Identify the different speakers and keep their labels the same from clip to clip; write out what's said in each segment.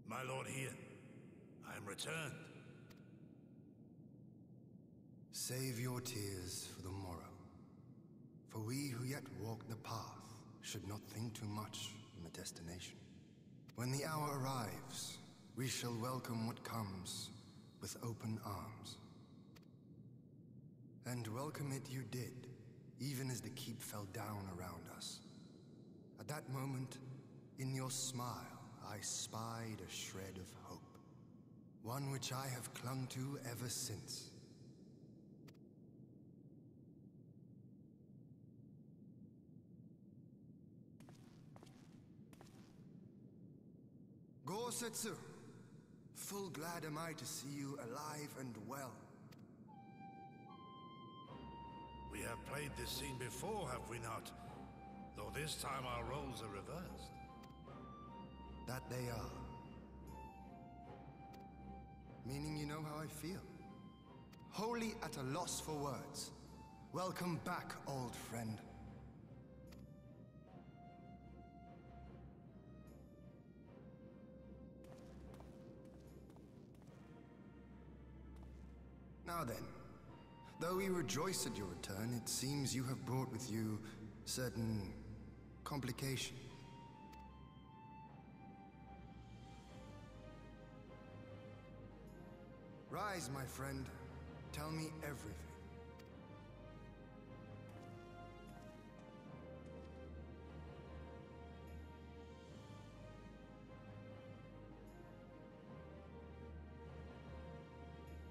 Speaker 1: My lord here, I am returned.
Speaker 2: Save your tears for the morrow. For we who yet walk the path should not think too much on the destination. When the hour arrives, we shall welcome what comes with open arms. And welcome it you did, even as the keep fell down around us. At that moment, in your smile, I spied a shred of hope. One which I have clung to ever since. Gosetsu, full glad am I to see you alive and well.
Speaker 1: We have played this scene before, have we not? Though this time our roles are reversed.
Speaker 2: That they are. Meaning you know how I feel. Wholly at a loss for words. Welcome back, old friend. Now then, though we rejoice at your return, it seems you have brought with you certain complications. Rise, my friend. Tell me everything.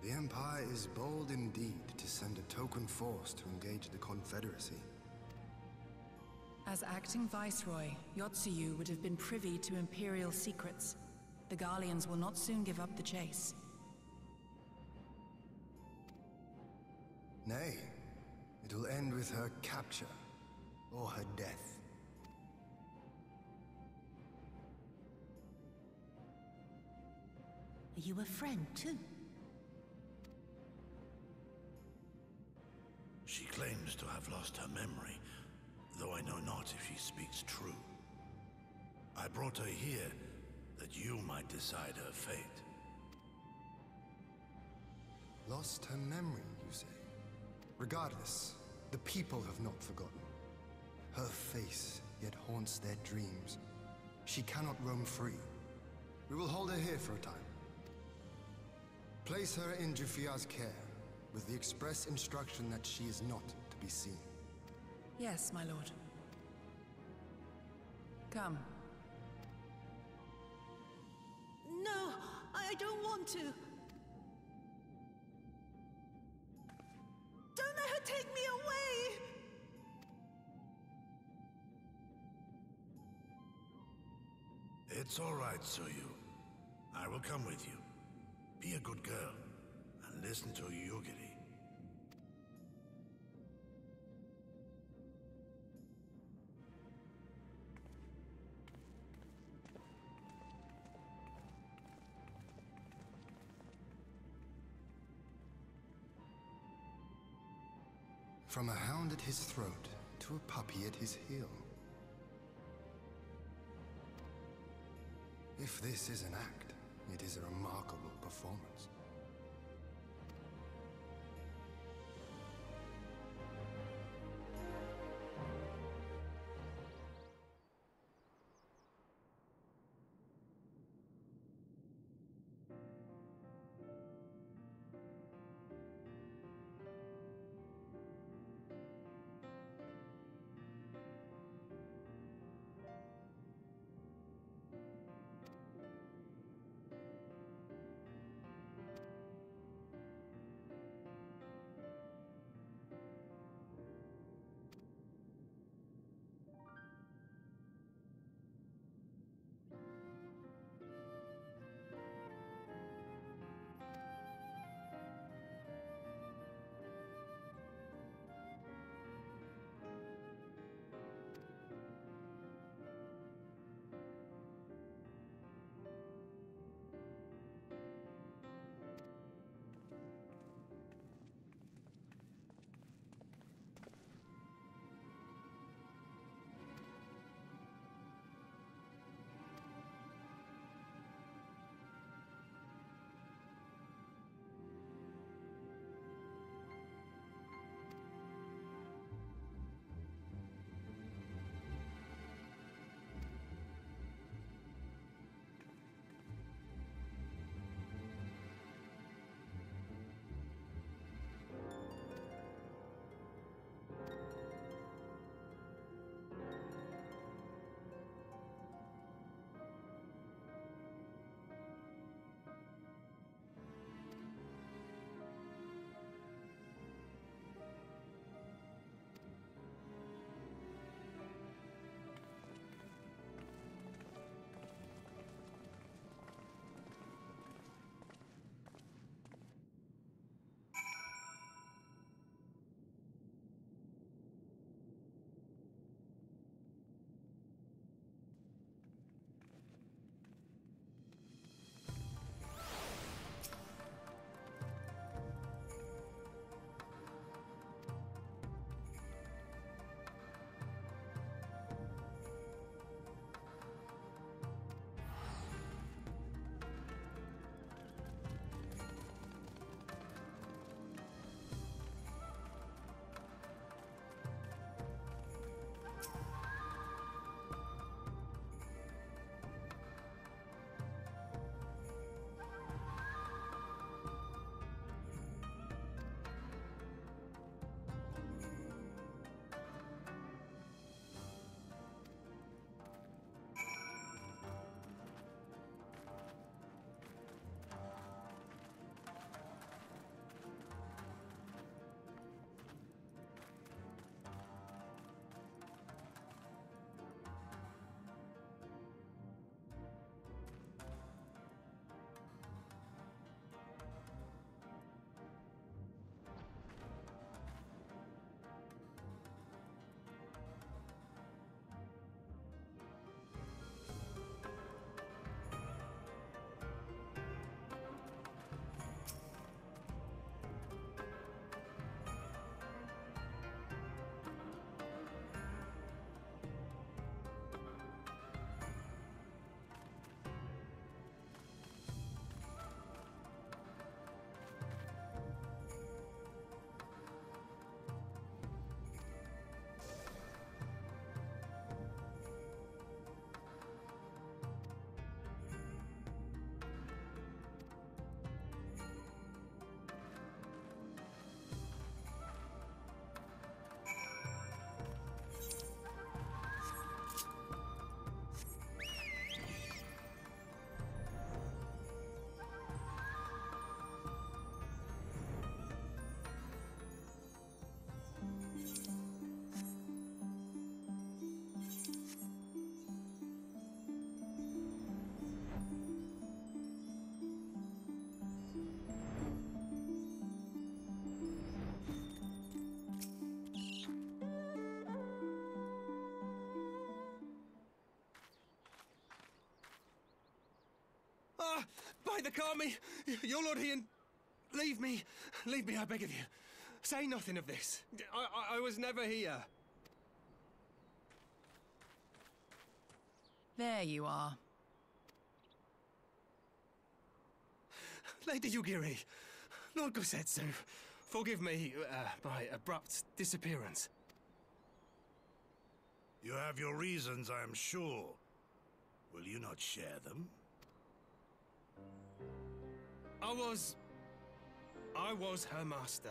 Speaker 2: The Empire is bold indeed to send a token force to engage the Confederacy.
Speaker 3: As acting Viceroy, Yotsuyu would have been privy to Imperial secrets. The Garleans will not soon give up the chase.
Speaker 2: Nay, it will end with her capture, or her death.
Speaker 4: Are you a friend, too?
Speaker 1: She claims to have lost her memory, though I know not if she speaks true. I brought her here that you might decide her fate.
Speaker 2: Lost her memory, you say? Regardless, the people have not forgotten. Her face yet haunts their dreams. She cannot roam free. We will hold her here for a time. Place her in Jufia's care, with the express instruction that she is not to be seen.
Speaker 3: Yes, my lord. Come.
Speaker 4: No, I don't want to. Don't let her take me away!
Speaker 1: It's all right, Tsuyu. I will come with you. Be a good girl, and listen to Yugiri.
Speaker 2: From a hound at his throat to a puppy at his heel. If this is an act, it is a remarkable performance.
Speaker 5: By the Kami, your Lord Ian, leave me, I beg of you. Say nothing of this. I was never here.
Speaker 3: There you are.
Speaker 5: Lady Yugiri, Lord Gosetsu, forgive me my abrupt disappearance.
Speaker 1: You have your reasons, I am sure. Will you not share them?
Speaker 5: I was her master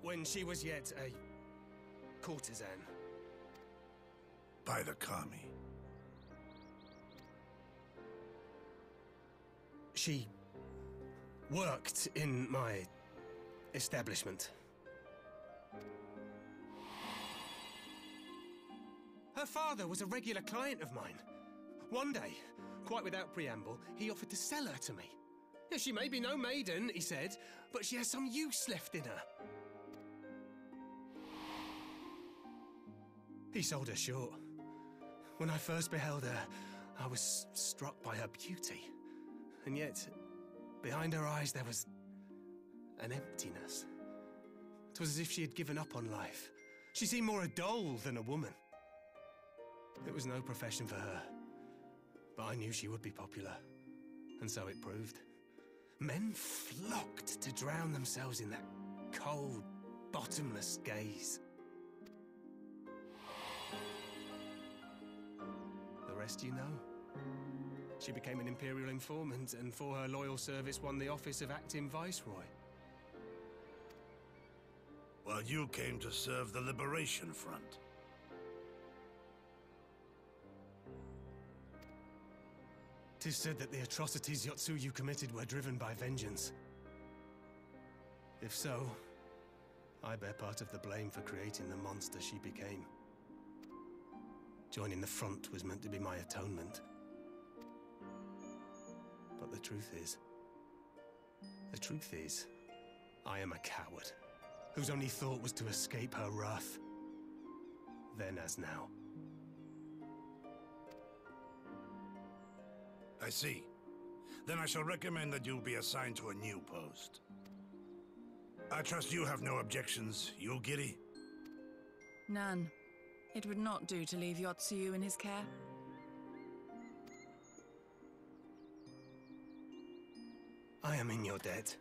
Speaker 5: when she was yet a courtesan.
Speaker 1: By the Kami.
Speaker 5: She worked in my establishment. Her father was a regular client of mine. One day, quite without preamble, he offered to sell her to me. Yeah, she may be no maiden, he said, but she has some use left in her. He sold her short. When I first beheld her, I was struck by her beauty. And yet, behind her eyes there was an emptiness. It was as if she had given up on life. She seemed more a doll than a woman. It was no profession for her, but I knew she would be popular, and so it proved. Men flocked to drown themselves in that cold, bottomless gaze. The rest you know. She became an Imperial informant, and for her loyal service won the office of Acting Viceroy.
Speaker 1: While you came to serve the Liberation Front.
Speaker 5: 'Tis said that the atrocities Yotsuyu committed were driven by vengeance. If so, I bear part of the blame for creating the monster she became. Joining the front was meant to be my atonement. But the truth is, I am a coward, whose only thought was to escape her wrath, then as now.
Speaker 1: I see. Then I shall recommend that you be assigned to a new post. I trust you have no objections, Yugiri?
Speaker 3: None. It would not do to leave Yotsuyu in his care.
Speaker 5: I am in your debt.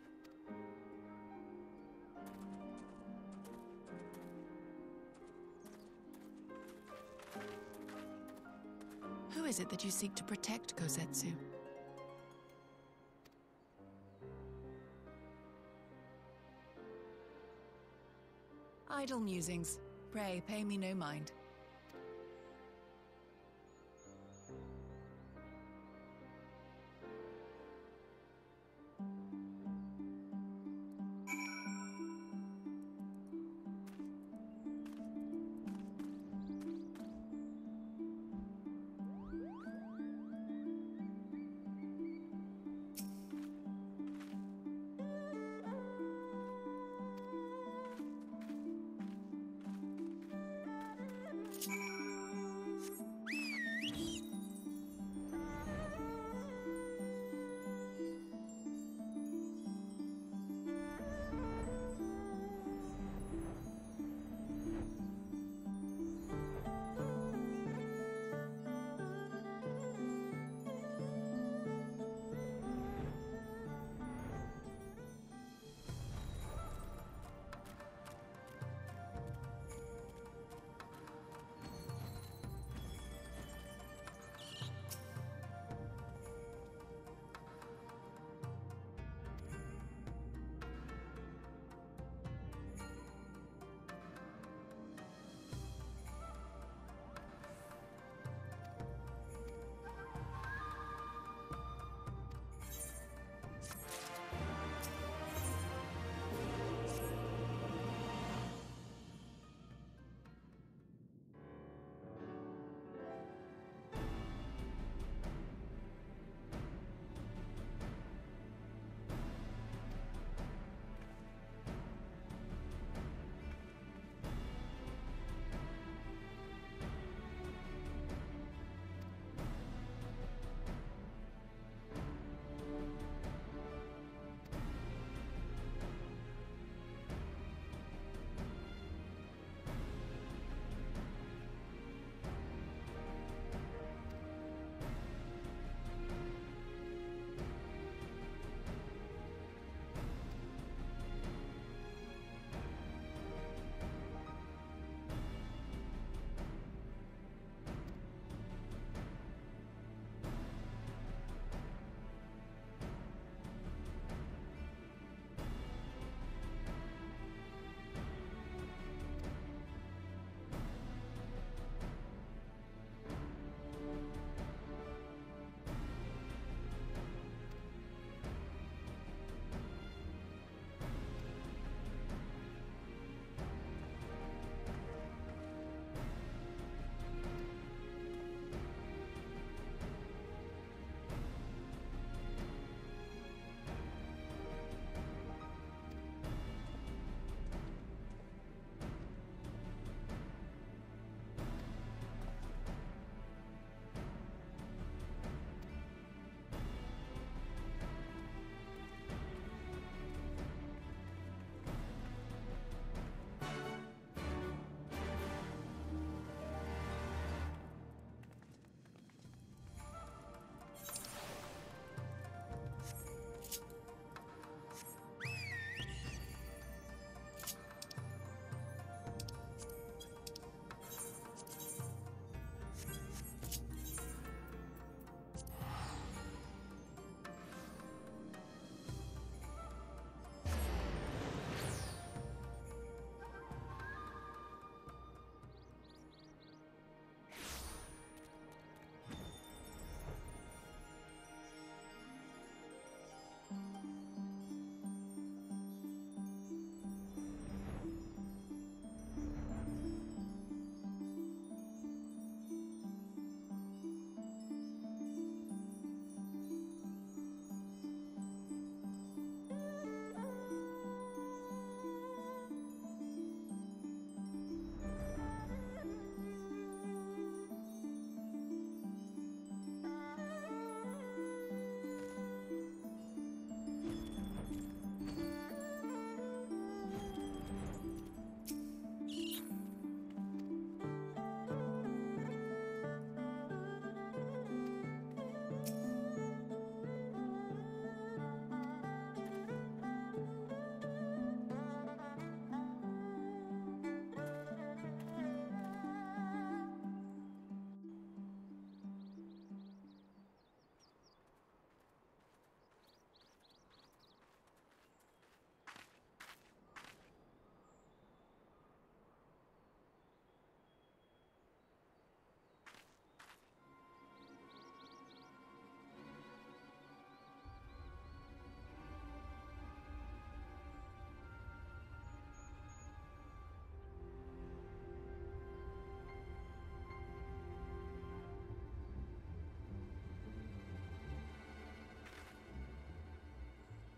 Speaker 3: Who is it that you seek to protect, Gosetsu? Idle musings. Pray, pay me no mind.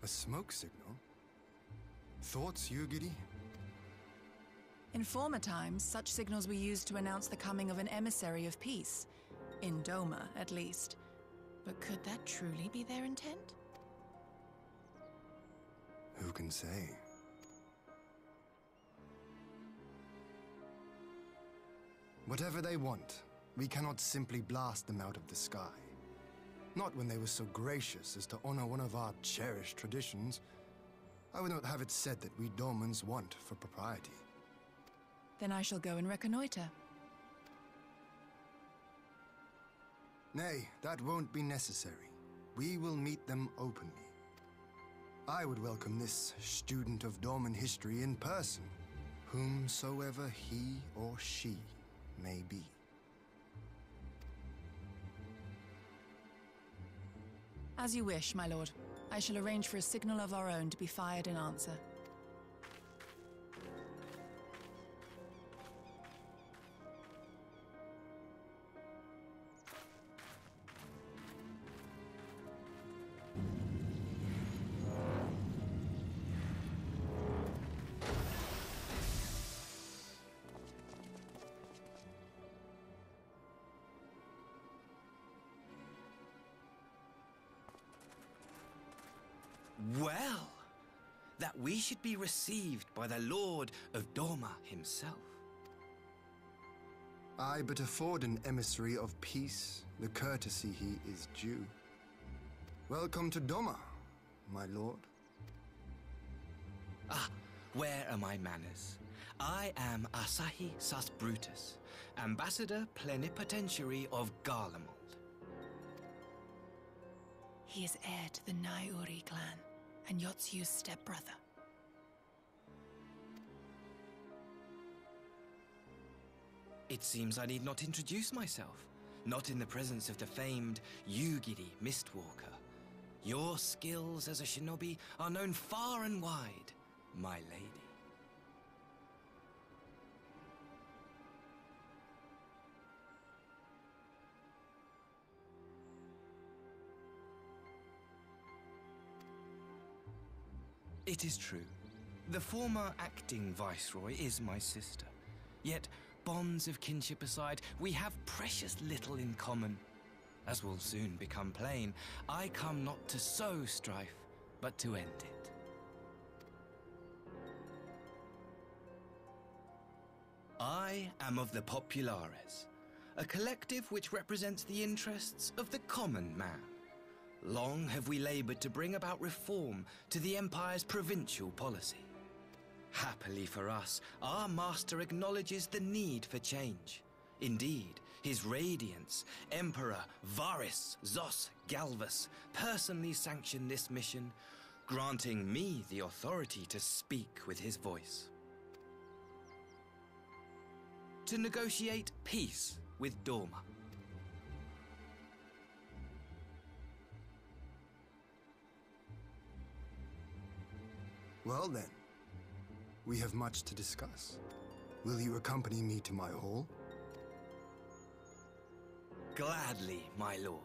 Speaker 2: A smoke signal? Thoughts, Yugiri?
Speaker 3: In former times, such signals were used to announce the coming of an emissary of peace. In Doma, at least. But could that truly be their intent?
Speaker 2: Who can say? Whatever they want, we cannot simply blast them out of the sky. Not when they were so gracious as to honor one of our cherished traditions. I would not have it said that we Domans want for propriety.
Speaker 3: Then I shall go and reconnoiter.
Speaker 2: Nay, that won't be necessary. We will meet them openly. I would welcome this student of Dorman history in person, whomsoever he or she may be.
Speaker 3: As you wish, my lord. I shall arrange for a signal of our own to be fired in answer.
Speaker 6: Well, that we should be received by the Lord of Doma himself.
Speaker 2: I but afford an emissary of peace the courtesy he is due. Welcome to Doma, my lord.
Speaker 6: Ah, where are my manners? I am Asahi Sus Brutus, Ambassador Plenipotentiary of Garlemald.
Speaker 3: He is heir to the Naiuri clan, and Yotsu's stepbrother.
Speaker 6: It seems I need not introduce myself, not in the presence of the famed Yugiri Mistwalker. Your skills as a shinobi are known far and wide, my lady. It is true. The former acting viceroy is my sister. Yet, bonds of kinship aside, we have precious little in common. As will soon become plain, I come not to sow strife, but to end it. I am of the Populares, a collective which represents the interests of the common man. Long have we labored to bring about reform to the Empire's provincial policy. Happily for us, our master acknowledges the need for change. Indeed, His Radiance, Emperor Varys Zos Galvus, personally sanctioned this mission, granting me the authority to speak with his voice. To negotiate peace with Doma.
Speaker 2: Well then, we have much to discuss. Will you accompany me to my hall?
Speaker 6: Gladly, my lord.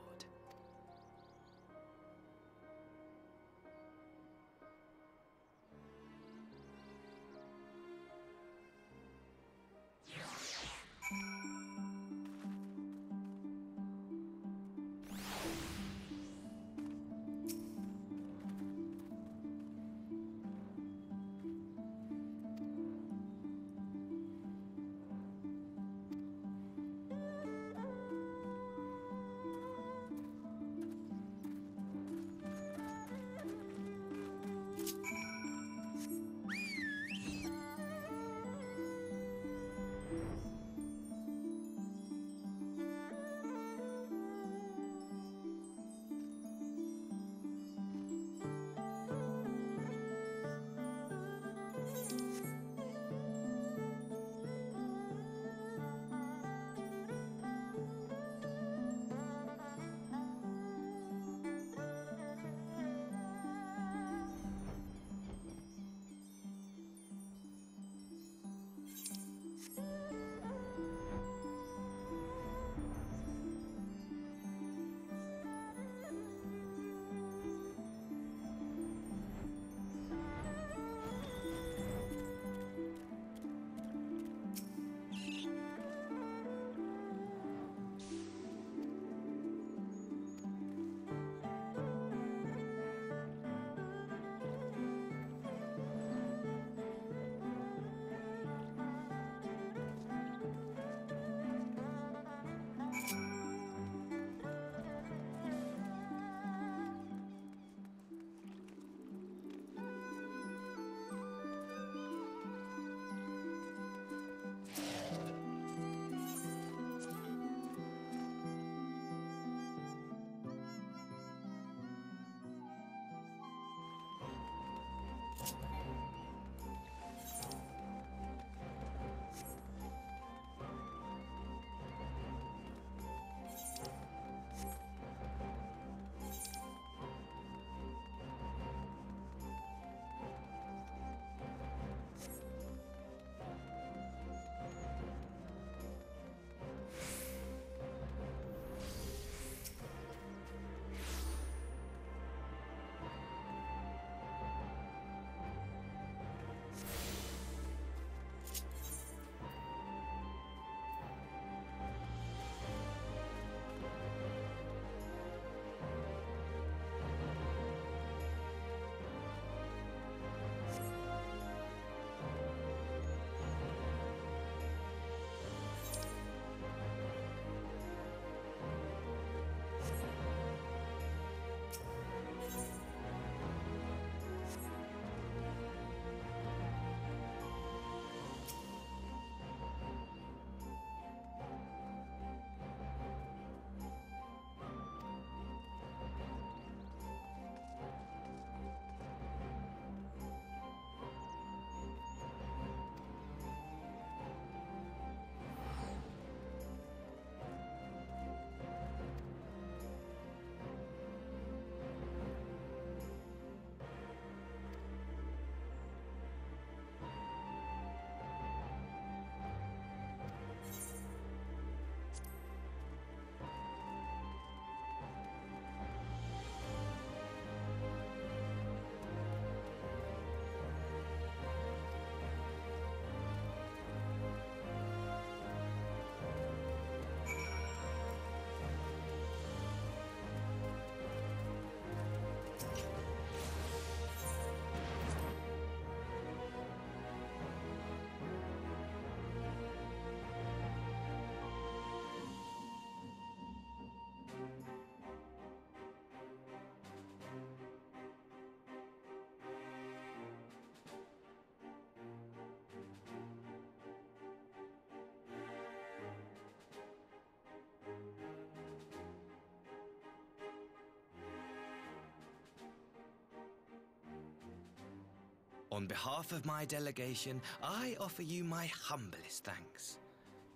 Speaker 6: On behalf of my delegation, I offer you my humblest thanks.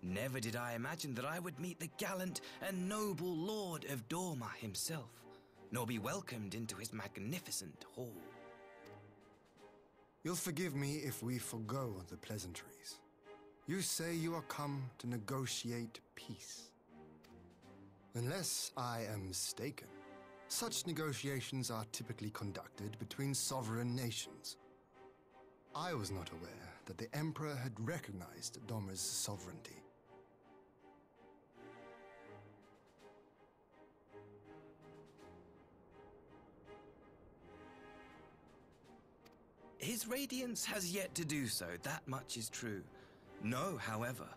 Speaker 6: Never did I imagine that I would meet the gallant and noble Lord of Dorma himself, nor be welcomed into his magnificent hall.
Speaker 2: You'll forgive me if we forgo the pleasantries. You say you are come to negotiate peace. Unless I am mistaken, such negotiations are typically conducted between sovereign nations. I was not aware that the Emperor had recognized Dorma's sovereignty.
Speaker 6: His Radiance has yet to do so, that much is true. Know, however,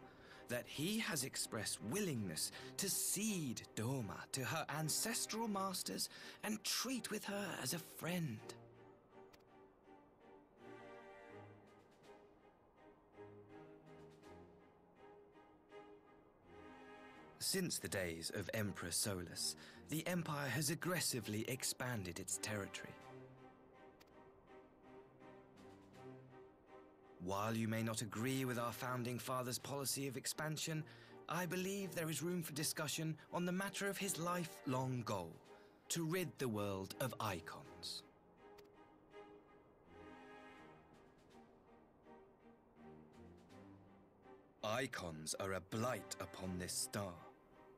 Speaker 6: that he has expressed willingness to cede Dorma to her ancestral masters and treat with her as a friend. Since the days of Emperor Solus, the Empire has aggressively expanded its territory. While you may not agree with our founding father's policy of expansion, I believe there is room for discussion on the matter of his lifelong goal, to rid the world of icons. Icons are a blight upon this star.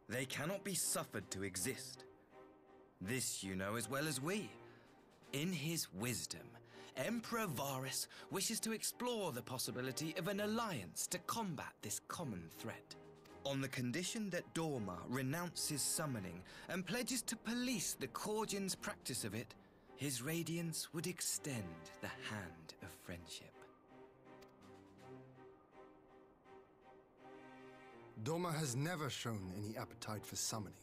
Speaker 6: They cannot be suffered to exist. This you know as well as we. In his wisdom, Emperor Varus wishes to explore the possibility of an alliance to combat this common threat. On the condition that Dorma renounces summoning and pledges to police the Korgians' practice of it, his Radiance would extend the hand of friendship.
Speaker 2: Dorma has never shown any appetite for summoning,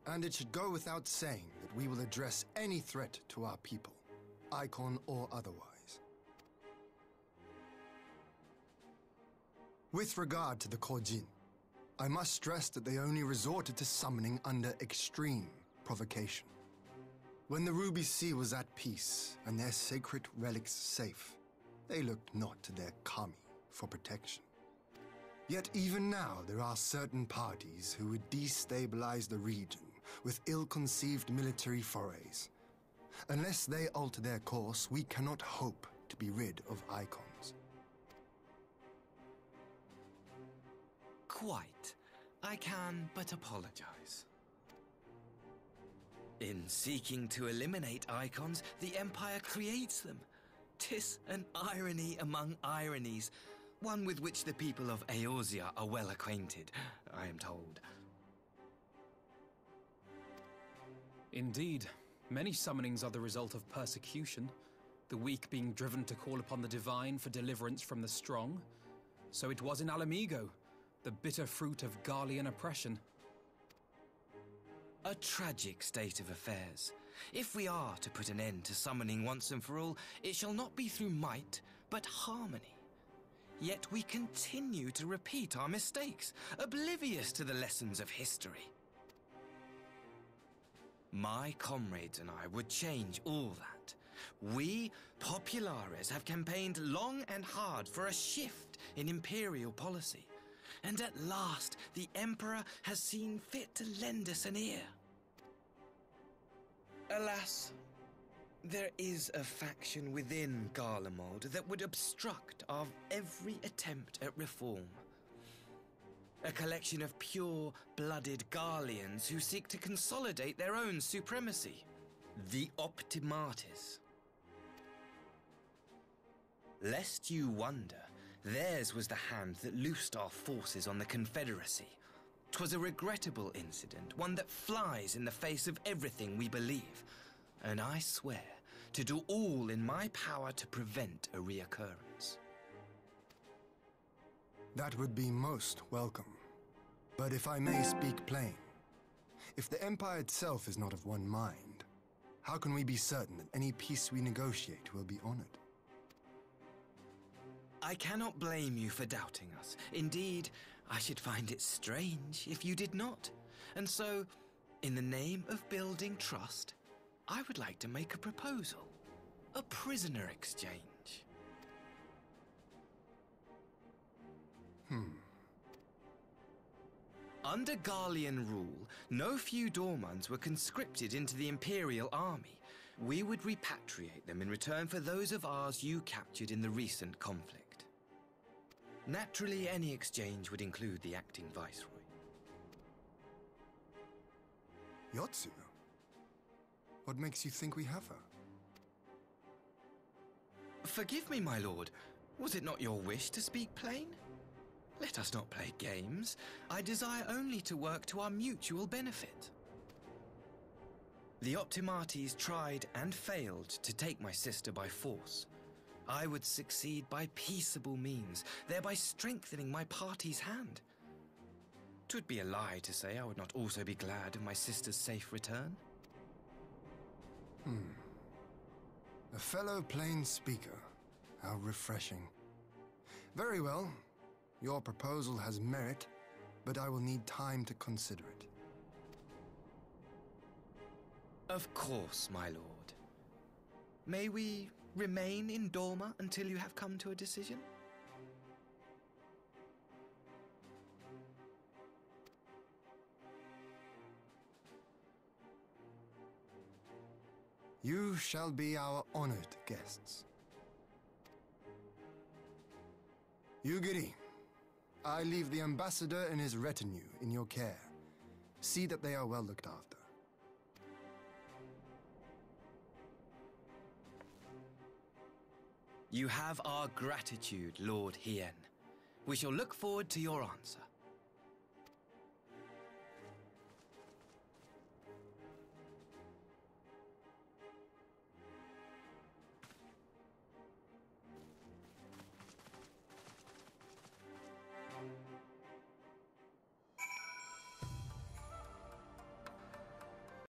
Speaker 2: and it should go without saying that we will address any threat to our people, icon or otherwise. With regard to the Korjin, I must stress that they only resorted to summoning under extreme provocation. When the Ruby Sea was at peace and their sacred relics safe, they looked not to their kami for protection. Yet even now there are certain parties who would destabilize the region with ill-conceived military forays. Unless they alter their course, we cannot hope to be rid of icons.
Speaker 6: Quite. I can but apologize. In seeking to eliminate icons, the Empire creates them. 'Tis an irony among ironies, one with which the people of Eorzea are well acquainted, I am told.
Speaker 7: Indeed. Many summonings are the result of persecution, the weak being driven to call upon the divine for deliverance from the strong. So it was in Alamigo, the bitter fruit of Garlean oppression.
Speaker 6: A tragic state of affairs. If we are to put an end to summoning once and for all, it shall not be through might, but harmony. Yet we continue to repeat our mistakes, oblivious to the lessons of history. My comrades and I would change all that. We, Populares, have campaigned long and hard for a shift in imperial policy. And at last, the Emperor has seen fit to lend us an ear. Alas, there is a faction within Garlemald that would obstruct our every attempt at reform. A collection of pure-blooded Garleans who seek to consolidate their own supremacy. The Optimates. Lest you wonder, theirs was the hand that loosed our forces on the Confederacy. 'Twas a regrettable incident, one that flies in the face of everything we believe, and I swear to do all in my power to prevent a reoccurrence.
Speaker 2: That would be most welcome. But if I may speak plain, if the Empire itself is not of one mind, how can we be certain that any peace we negotiate will be honored?
Speaker 6: I cannot blame you for doubting us. Indeed, I should find it strange if you did not. And so, in the name of building trust, I would like to make a proposal. A prisoner exchange. Under Garlean rule, no few Dormans were conscripted into the Imperial army. We would repatriate them in return for those of ours you captured in the recent conflict. Naturally, any exchange would include the acting viceroy.
Speaker 2: Yotsu? What makes you think we have her?
Speaker 6: Forgive me, my lord. Was it not your wish to speak plain? Let us not play games. I desire only to work to our mutual benefit. The Optimates tried and failed to take my sister by force. I would succeed by peaceable means, thereby strengthening my party's hand. 'Twould be a lie to say I would not also be glad of my sister's safe return.
Speaker 2: A fellow plain speaker. How refreshing. Very well. Your proposal has merit, but I will need time to consider it.
Speaker 6: Of course, my lord. May we remain in Dorma until you have come to a decision?
Speaker 2: You shall be our honored guests. Yugiri, I leave the ambassador and his retinue in your care. See that they are well looked after.
Speaker 6: You have our gratitude, Lord Hien. We shall look forward to your answer.